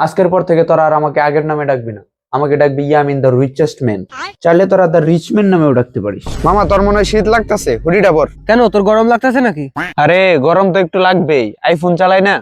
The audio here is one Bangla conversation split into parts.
আজকের পর থেকে তোরা আর আমাকে আগের নামে ডাকবি না, আমাকে ডাকবি ইয়ামিন দ্য রিচেস্ট ম্যান। চাইলে তোরা দ্য রিচ ম্যান নামেও ডাকতে পারিস। মামা তোর মনে হয় শীত লাগতেছে, হুডিটা পর। কেন, তোর গরম লাগতেছে নাকি? আরে গরম তো একটু লাগবেই, আইফোন চালাই না।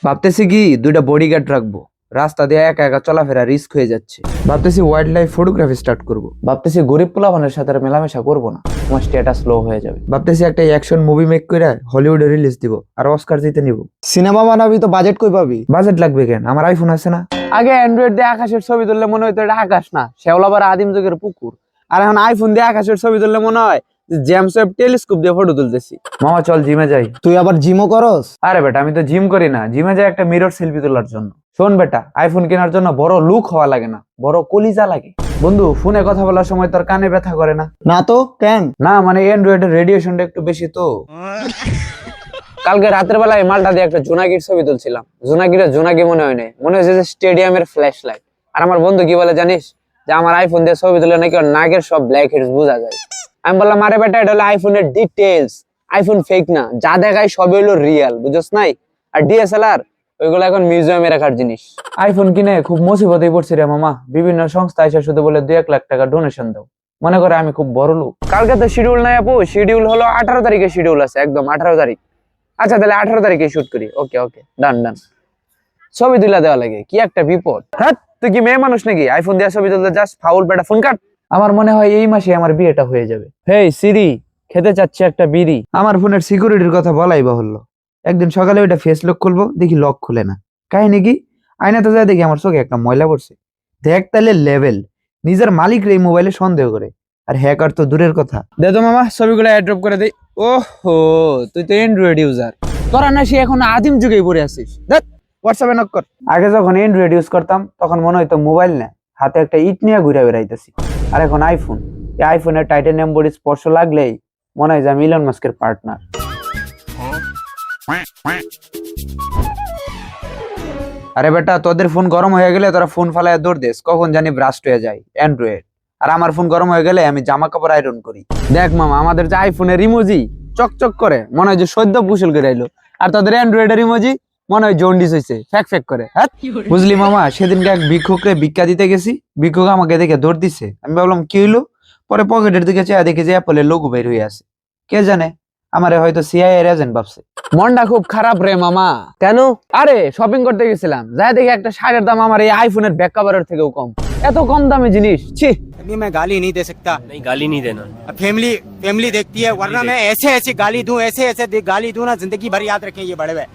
ভাবতেছি কি দুইটা বডিগার্ড রাখবো, রাস্তা দিয়ে একা একা চলাফেরা রিস্ক হয়ে যাচ্ছে। ভাবতেছি ওয়াইল্ড লাইফ ফটোগ্রাফি স্টার্ট করবো। ভাবতেছি গরিব পোলাপানের সাথে আর মেলামেশা করবো না, তোমার স্ট্যাটাস লো হয়ে যাবে। ভাবতেছি একটা অ্যাকশন মুভি মেক করে হলিউডে রিলিজ দিব আর অস্কার জিতে নিব। সিনেমা বানাবি তো বাজেট কই পাবি? বাজেট লাগবে কেন, আমার আইফোন আছে না। আগে অ্যান্ড্রয়েড দিয়ে আকাশের ছবি তুললে মনে হতো এটা আকাশ না, শ্যাওলাবার আদিম যুগের পুকুর। আর এখন আইফোন দিয়ে আকাশের ছবি তুললে মনে হয় জেমস ওয়েব টেলিস্কোপ দিয়ে ফটো তুলতেছি। মামা চল জিমে যাই। তুই আবার জিমও করস? আরে বেটা আমি তো জিম করি না, জিমে যাই একটা মিরর সেলফি তোলার জন্য। শোন বেটা, আইফোন কেনার জন্য বড় লুক হওয়া লাগে না, বড় কলিজা লাগে। বন্ধু ফোনে কথা বলার সময় তোর কানে ব্যথা করে না? না তো, কেন? না মানে অ্যান্ড্রয়েডের রেডিয়েশনটা একটু বেশি তো। কালকে রাতের বেলায় এই মালটা দিয়ে একটা জোনাকির ছবি তুলছিলাম। জোনাকি মনে হয় নাই, মনে হয়েছে যে স্টেডিয়ামের ফ্ল্যাশ লাইট। আর আমার বন্ধু কি বলে জানিস, যে আমার আইফোন দিয়ে ছবি তুলে নাকি ওর নাকের সব ব্ল্যাক হেডস বোঝা যায়। আমি বললাম আরে বেটা এটা হলো আইফোনের ডিটেলস, আইফোন ফেক না, যা দেখায় সবই হলো রিয়েল, বুঝছ নাই? আর ডিএসএলআর ওইগুলো এখন মিউজিয়ামে রাখার জিনিস। আইফোন কিনে খুব মুসিবতেই পড়ছি রে মামা। বিভিন্ন সংস্থা এসে শুধু বলে 2-1 লাখ টাকা ডোনেশন দাও, মনে করে আমি খুব বড় লোক। কালকে তো শিডিউল নাই আপু, শিডিউল হলো 18 তারিখে শিডিউল আছে, একদম 18 তারিখ। আচ্ছা তাহলে 18 তারিখে শুট করি। ওকে ওকে, ডান ডান। ছবি তুলে দেওয়া লাগে, কি একটা বিপদ। হ্যাঁ তুই কি মেয়ে মানুষ নাকি আইফোন দিয়ে ছবি তুলতে যাস? ফাউল বেটা, ফোন কাট। আমার মনে হয় এই মাসে আমার বিয়েটা হয়ে যাবে। হেই সিরি, খেতে চাচ্ছি একটা বিড়ি। আমার ফোনের সিকিউরিটির কথা বলাই বাহুল্য। একদিন সকালে ওইটা ফেস লক খুলবো, দেখি লক খুলে না। কাহিনী কি? আয়নাতে যায় দেখি আমার চোখে একটা ময়লা পড়ছে। দেখ তাহলে লেভেল, নিজের মালিক রে মোবাইলে সন্দেহ করে, আর হ্যাকার তো দূরের কথা। দে তো মামা ছবিগুলো অ্যাড্রপ করে দেই। ওহো, তুই তো অ্যান্ড্রয়েড ইউজার, তোরা না সে এখন আদিম যুগেই পড়ে আছিস। দেখ হোয়াটসঅ্যাপে নক কর। আগে যখন অ্যান্ড্রয়েড ইউজ করতাম তখন মনে হইতো মোবাইল না, হাতে একটা ইট নিয়ে ঘুরে বেড়াইতেছি। আর এখন আইফোন, এই আইফোনের টাইটানিয়াম বডি স্পর্শ লাগলেই মনে হয় যে আমি ইলন মাস্কের পার্টনার। আরে বেটা তোদের ফোন গরম হয়ে গেলে তোরা ফোন ফালায় দৌড় দিস, কখন জানি ব্রাস্ট হয়ে যায় অ্যান্ড্রয়েড। আর আমার ফোন গরম হয়ে গেলে আমি জামা কাপড় আয়রন করি। দেখ মামা, আমাদের যে আইফোনের ইমোজি চকচক করে, মনে হয় যে সদ্য পুষল করে আইলো। আর তোদের অ্যান্ড্রয়েডের ইমোজি মনে হয় জন্ডিস হয়েছে, ফ্যাক ফ্যাক করে। হ্যাঁ বুঝলি মামা, সেদিনকে এক ভিক্ষুকরে ভিক্ষা দিতে গেছি, ভিক্ষুক আমাকে দেখে দৌড় দিছে। আমি ভাবলাম কি হইলো, পরে পকেটের দিকে চেয়ে দেখি যে অ্যাপলের লোগো বের হয়ে আছে। কে জানে আমারে হয়তো সিআইএ এর এজেন্ট ভাবছে। মনটা খুব খারাপ রে মামা। কেন? আরে শপিং করতে গেছিলাম, যাই দেখি একটা শার্টের দাম আমার এই আইফোনের ব্যাক কভারের থেকেও কম। এত কম দামে জিনিস, ছি। अभी मैं गाली नहीं दे सकता। नहीं, गाली नहीं देना। फैमिली फैमिली देखती है, वरना मैं ऐसे ऐसे गाली दूं, ऐसे ऐसे गाली दूं ना, जिंदगी भर याद रखें ये बड़े हुए।